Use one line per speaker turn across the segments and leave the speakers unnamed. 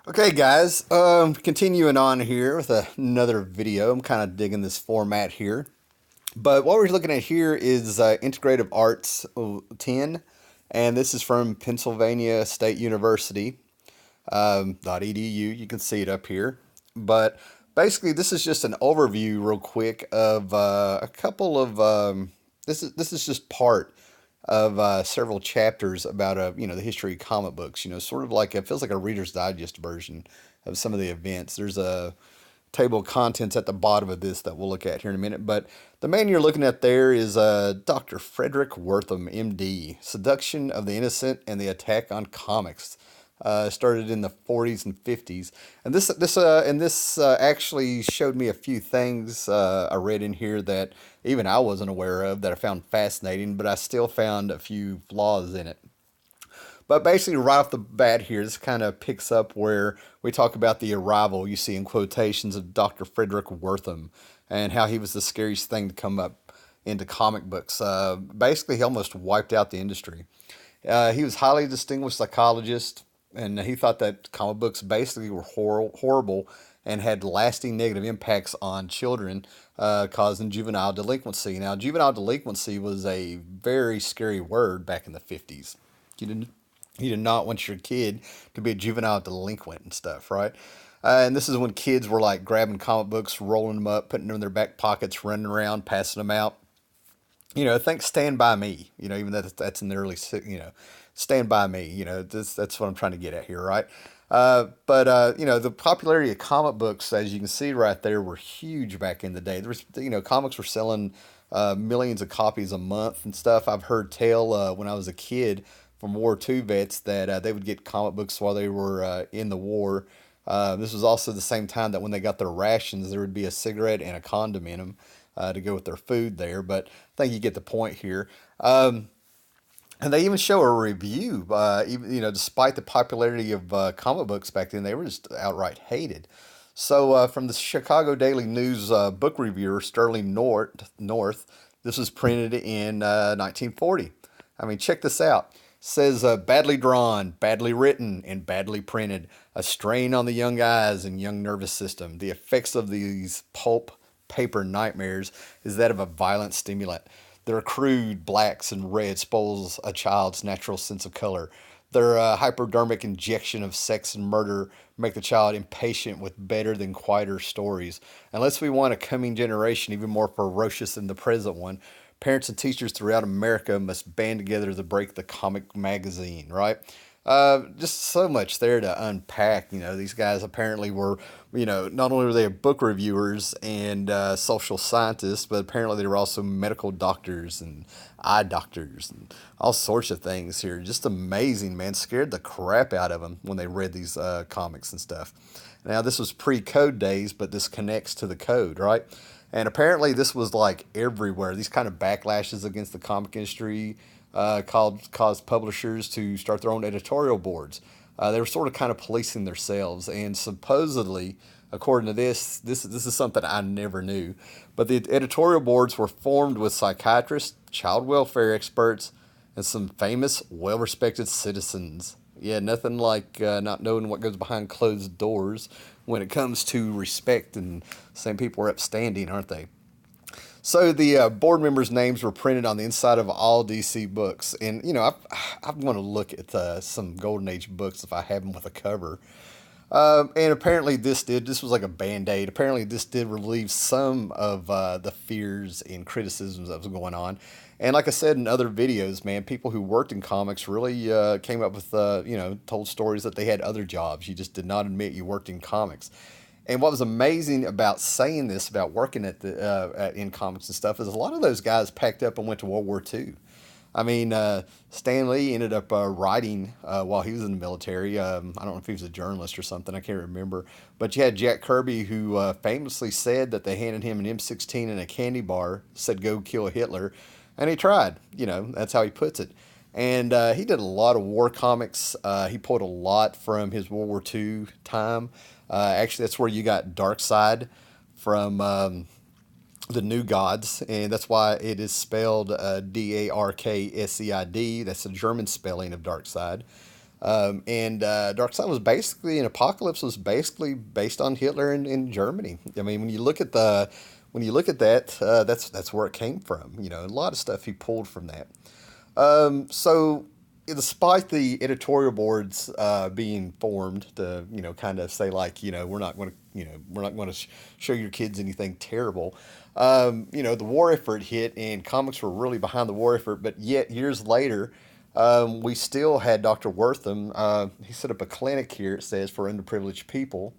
Okay, guys, continuing on here with another video. I'm kind of digging this format here. But what we're looking at here is Integrative Arts 10, and this is from Pennsylvania State University, .edu. You can see it up here. But basically, this is just an overview, real quick, of a couple of. This is just part of several chapters about the history of comic books. Sort of like it feels like a Reader's Digest version of some of the events. There's a table of contents at the bottom of this that we'll look at here in a minute. But the man you're looking at there is Dr. Frederick Wortham, M.D. Seduction of the Innocent and the Attack on Comics. Started in the 40s and 50s, and this actually showed me a few things I read in here that even I wasn't aware of that I found fascinating, but I still found a few flaws in it. But basically, right off the bat here, this kind of picks up where we talk about the arrival, you see in quotations, of Dr. Frederick Wortham and how he was the scariest thing to come up into comic books. Basically, he almost wiped out the industry. He was a highly distinguished psychologist, and he thought that comic books basically were horrible and had lasting negative impacts on children, causing juvenile delinquency. Now, juvenile delinquency was a very scary word back in the 50s. You didn't you did not want your kid to be a juvenile delinquent and stuff, right? And this is when kids were like grabbing comic books, rolling them up, putting them in their back pockets, running around, passing them out. Think Stand By Me. Even that's in the early, Stand By Me. That's what I'm trying to get at here, right? But the popularity of comic books, as you can see right there, were huge back in the day. Comics were selling millions of copies a month and stuff. I've heard tell when I was a kid from War II vets that they would get comic books while they were in the war. This was also the same time that when they got their rations, there would be a cigarette and a condom in them to go with their food there. But I think you get the point here. And they even show a review. Even despite the popularity of comic books back then, they were just outright hated. So from the Chicago Daily News book reviewer Sterling North, this was printed in 1940. I mean, check this out. Says badly drawn, badly written, and badly printed. A strain on the young eyes and young nervous system. The effects of these pulp paper nightmares is that of a violent stimulant. Their crude blacks and reds spoils a child's natural sense of color. Their hypodermic injection of sex and murder make the child impatient with better than quieter stories. Unless we want a coming generation even more ferocious than the present one, parents and teachers throughout America must band together to break the comic magazine, right? Just so much there to unpack. These guys apparently were, not only were they book reviewers and social scientists, but apparently they were also medical doctors and eye doctors and all sorts of things here. Just amazing, man. Scared the crap out of them when they read these comics and stuff. Now, this was pre-code days, but this connects to the code, right? And apparently, this was like everywhere. These kind of backlashes against the comic industry caused publishers to start their own editorial boards. They were sort of kind of policing themselves, and supposedly, according to this is something I never knew, but the editorial boards were formed with psychiatrists, child welfare experts, and some famous, well-respected citizens. Yeah, nothing like not knowing what goes behind closed doors when it comes to respect, and same people are upstanding, aren't they? So the board members' names were printed on the inside of all DC books, and I want to look at some Golden Age books if I have them with a cover. And apparently this was like a band-aid. Apparently this did relieve some of the fears and criticisms that was going on. And like I said in other videos, man, people who worked in comics really came up with, told stories that they had other jobs. You just did not admit you worked in comics. And what was amazing about saying this, about working in comics and stuff, is a lot of those guys packed up and went to World War II. I mean, Stan Lee ended up writing while he was in the military. I don't know if he was a journalist or something. I can't remember. But you had Jack Kirby, who famously said that they handed him an M16 and a candy bar, said go kill Hitler, and he tried. That's how he puts it. And he did a lot of war comics. He pulled a lot from his World War II time. Actually, that's where you got Darkseid from the New Gods, and that's why it is spelled Darkseid. That's the German spelling of Darkseid. And Dark Side was basically, an Apocalypse was basically based on Hitler in Germany. I mean, when you look at that, that's where it came from. You know, a lot of stuff he pulled from that. So, despite the editorial boards being formed to, kind of say like, we're not going to show your kids anything terrible. The war effort hit, and comics were really behind the war effort. But yet, years later, we still had Dr. Wortham. He set up a clinic here, it says, for underprivileged people,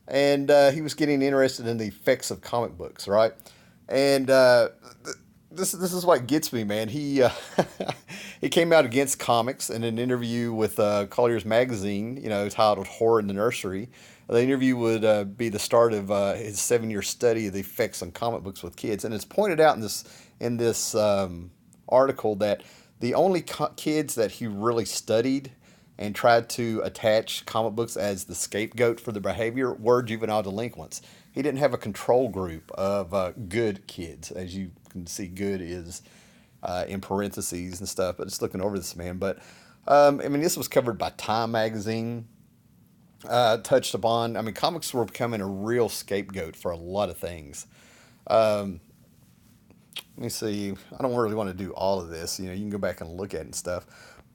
and he was getting interested in the effects of comic books, right? And this is what gets me, man. He he came out against comics in an interview with Collier's magazine, titled "Horror in the Nursery." The interview would be the start of his 7-year study of the effects on comic books with kids, and it's pointed out in this article that the only kids that he really studied and tried to attach comic books as the scapegoat for their behavior were juvenile delinquents. He didn't have a control group of good kids. As you can see, good is in parentheses and stuff, but just looking over this, man. But I mean, this was covered by Time magazine, touched upon. I mean, comics were becoming a real scapegoat for a lot of things. Um, Let me see. I don't really want to do all of this. You can go back and look at it and stuff.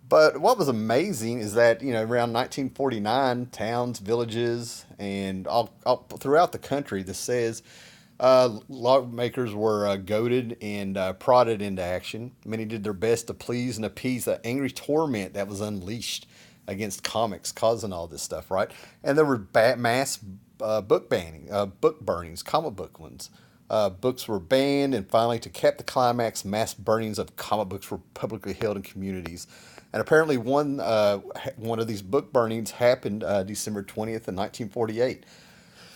But what was amazing is that, around 1949, towns, villages, and all throughout the country, this says, lawmakers were goaded and prodded into action. Many did their best to please and appease the angry torment that was unleashed against comics, causing all this stuff, right? And there were mass book burnings, comic book ones. Books were banned, and finally, to cap the climax, mass burnings of comic books were publicly held in communities. And apparently, one of these book burnings happened December 20th, in 1948.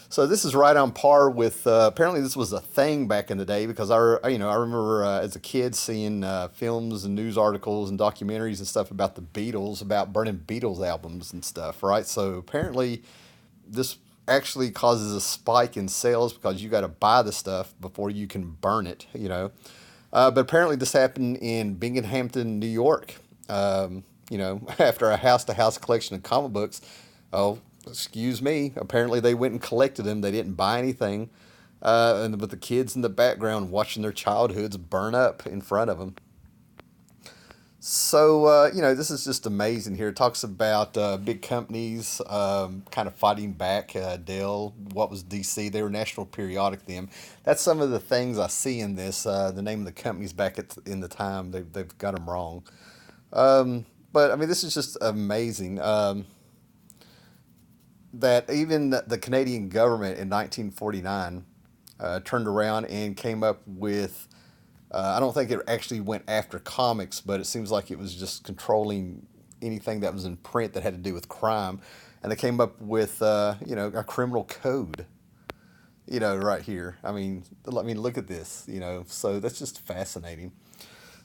So this is right on par with. Apparently, this was a thing back in the day, because I remember as a kid seeing films and news articles and documentaries and stuff about the Beatles, about burning Beatles albums and stuff, right? So apparently, this actually causes a spike in sales because you got to buy the stuff before you can burn it. But apparently, this happened in Binghamton, New York. After a house-to-house collection of comic books. Oh, excuse me. Apparently, they went and collected them. They didn't buy anything, and with the kids in the background watching their childhoods burn up in front of them. So, this is just amazing here. It talks about big companies kind of fighting back. Dell, what was DC? They were National Periodic then. That's some of the things I see in this. The name of the companies back in the time, they've got them wrong. But, I mean, this is just amazing. That even the Canadian government in 1949 turned around and came up with. I don't think it actually went after comics, but it seems like it was just controlling anything that was in print that had to do with crime, and they came up with a criminal code. Right here. I mean, look at this. So that's just fascinating.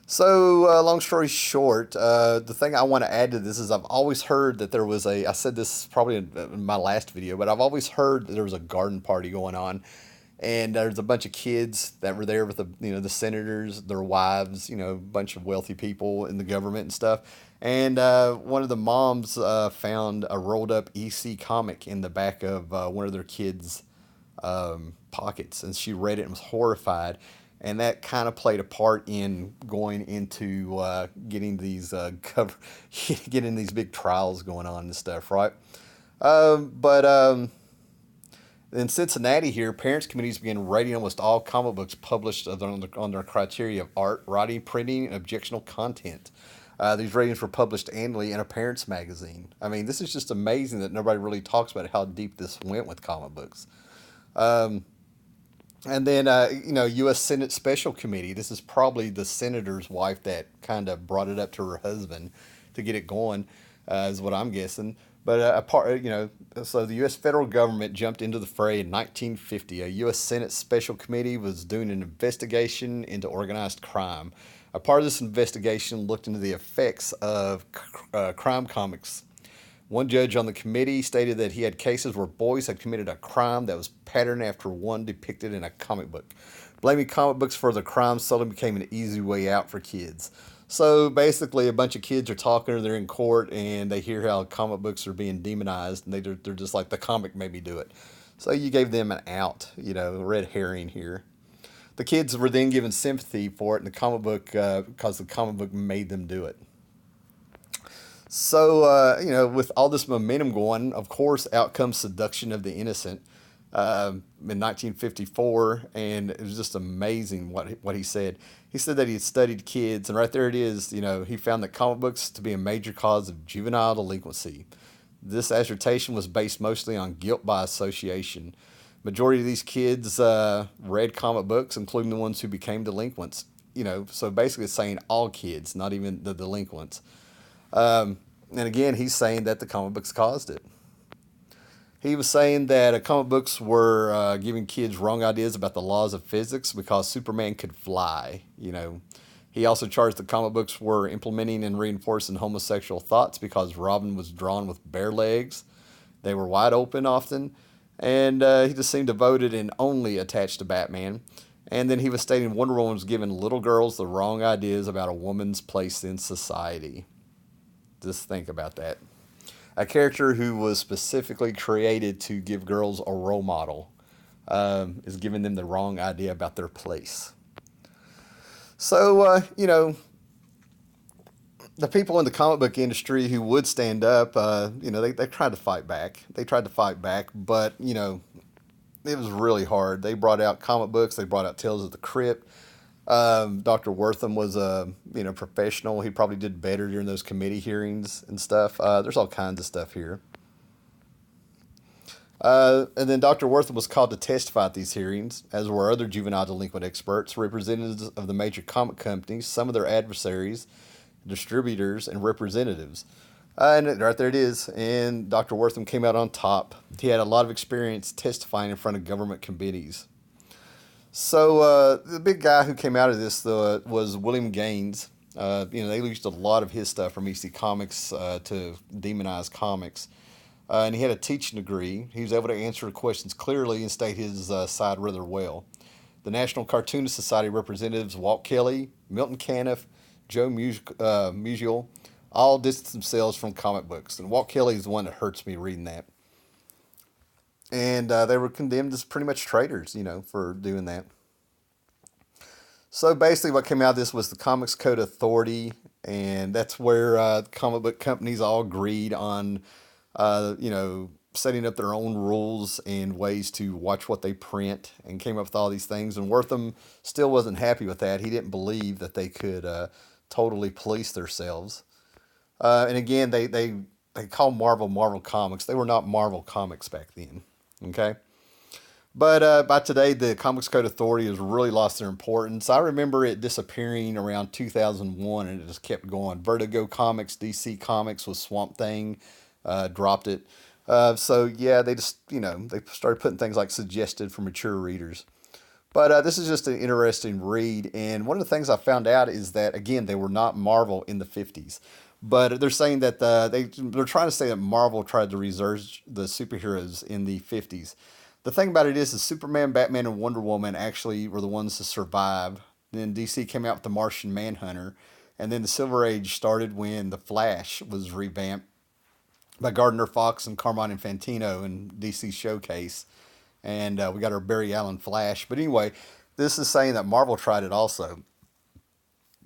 So, long story short, the thing I want to add to this is I've always heard that there was I said this probably in my last video, but I've always heard that there was a garden party going on. And there's a bunch of kids that were there with the senators, their wives, a bunch of wealthy people in the government and stuff. And one of the moms found a rolled up EC comic in the back of one of their kids' pockets, and she read it and was horrified. And that kind of played a part in going into getting these getting these big trials going on and stuff, right? But in Cincinnati here, parents' committees began rating almost all comic books published on their criteria of art, writing, printing, and objectionable content. These ratings were published annually in a parents' magazine. I mean, this is just amazing that nobody really talks about how deep this went with comic books. And then, U.S. Senate Special Committee. This is probably the senator's wife that kind of brought it up to her husband to get it going, is what I'm guessing. But so the U.S. federal government jumped into the fray in 1950. A U.S. Senate Special Committee was doing an investigation into organized crime. A part of this investigation looked into the effects of crime comics. One judge on the committee stated that he had cases where boys had committed a crime that was patterned after one depicted in a comic book. Blaming comic books for the crime seldom became an easy way out for kids. So basically, a bunch of kids are talking, or they're in court, and they hear how comic books are being demonized, and they're just like, the comic made me do it. So you gave them an out, red herring here. The kids were then given sympathy for it in the comic book because the comic book made them do it. So, with all this momentum going, of course, out comes Seduction of the Innocent in 1954, and it was just amazing what he said. He said that he had studied kids, and right there it is. He found that comic books to be a major cause of juvenile delinquency. This assertion was based mostly on guilt by association. Majority of these kids read comic books, including the ones who became delinquents. So basically, it's saying all kids, not even the delinquents. And again, he's saying that the comic books caused it. He was saying that comic books were giving kids wrong ideas about the laws of physics because Superman could fly. He also charged the comic books were implementing and reinforcing homosexual thoughts because Robin was drawn with bare legs. They were wide open often, and he just seemed devoted and only attached to Batman. And then he was stating Wonder Woman was giving little girls the wrong ideas about a woman's place in society. Just think about that. A character who was specifically created to give girls a role model is giving them the wrong idea about their place. So, the people in the comic book industry who would stand up, they tried to fight back. They tried to fight back, but, it was really hard. They brought out comic books. They brought out Tales of the Crypt. Dr. Wortham was a professional. He probably did better during those committee hearings and stuff. There's all kinds of stuff here. And then Dr. Wortham was called to testify at these hearings, as were other juvenile delinquent experts, representatives of the major comic companies, some of their adversaries, distributors, and representatives. And right there it is. And Dr. Wortham came out on top. He had a lot of experience testifying in front of government committees. So the big guy who came out of this was William Gaines. They used a lot of his stuff from EC Comics to demonize comics. And he had a teaching degree. He was able to answer questions clearly and state his side rather well. The National Cartoonist Society representatives Walt Kelly, Milton Caniff, Joe Musial, all distanced themselves from comic books. And Walt Kelly is the one that hurts me reading that. And they were condemned as pretty much traitors, for doing that. So basically what came out of this was the Comics Code Authority, and that's where comic book companies all agreed on, setting up their own rules and ways to watch what they print, and came up with all these things. And Wortham still wasn't happy with that. He didn't believe that they could totally police themselves. And again, they call Marvel Comics. They were not Marvel Comics back then. Okay. But by today, the Comics Code Authority has really lost their importance. I remember it disappearing around 2001, and it just kept going. Vertigo Comics, DC Comics with Swamp Thing dropped it. So yeah, they just, they started putting things like suggested for mature readers. But this is just an interesting read. And one of the things I found out is that, again, they were not Marvel in the 50s. But they're saying that they're trying to say that Marvel tried to resurge the superheroes in the 50s. The thing about it is Superman, Batman, and Wonder Woman actually were the ones to survive. Then DC came out with the Martian Manhunter. And then the Silver Age started when The Flash was revamped by Gardner Fox and Carmine Infantino in DC Showcase. And we got our Barry Allen Flash. But anyway, this is saying that Marvel tried it also.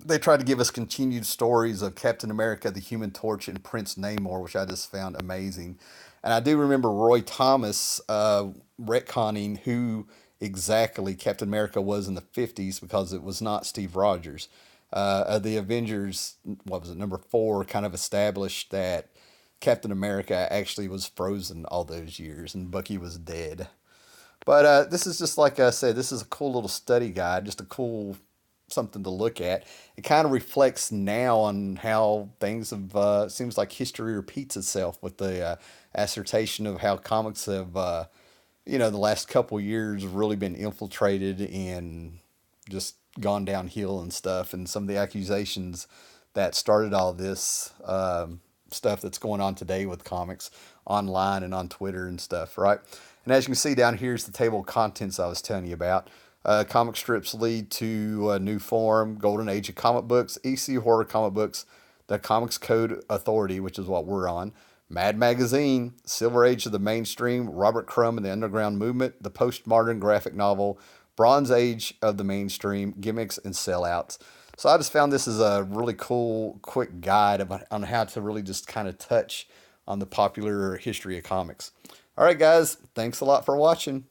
They tried to give us continued stories of Captain America, the Human Torch, and Prince Namor, which I just found amazing. And I do remember Roy Thomas retconning who exactly Captain America was in the 50s because it was not Steve Rogers. The Avengers, what was it, number 4, kind of established that Captain America actually was frozen all those years and Bucky was dead. But this is just like I said, this is a cool little study guide, just a cool something to look at. It kind of reflects now on how things have, seems like history repeats itself with the assertion of how comics have, the last couple years really been infiltrated and just gone downhill and stuff. And some of the accusations that started all this stuff that's going on today with comics online and on Twitter and stuff, right? And as you can see down here is the table of contents I was telling you about. Comic strips lead to a new form, Golden Age of comic books, EC Horror comic books, the Comics Code Authority, which is what we're on, Mad Magazine, Silver Age of the mainstream, Robert Crumb and the Underground Movement, the postmodern graphic novel, Bronze Age of the mainstream, gimmicks and sellouts. So I just found this as a really cool, quick guide on how to really just kind of touch on the popular history of comics. All right, guys, thanks a lot for watching.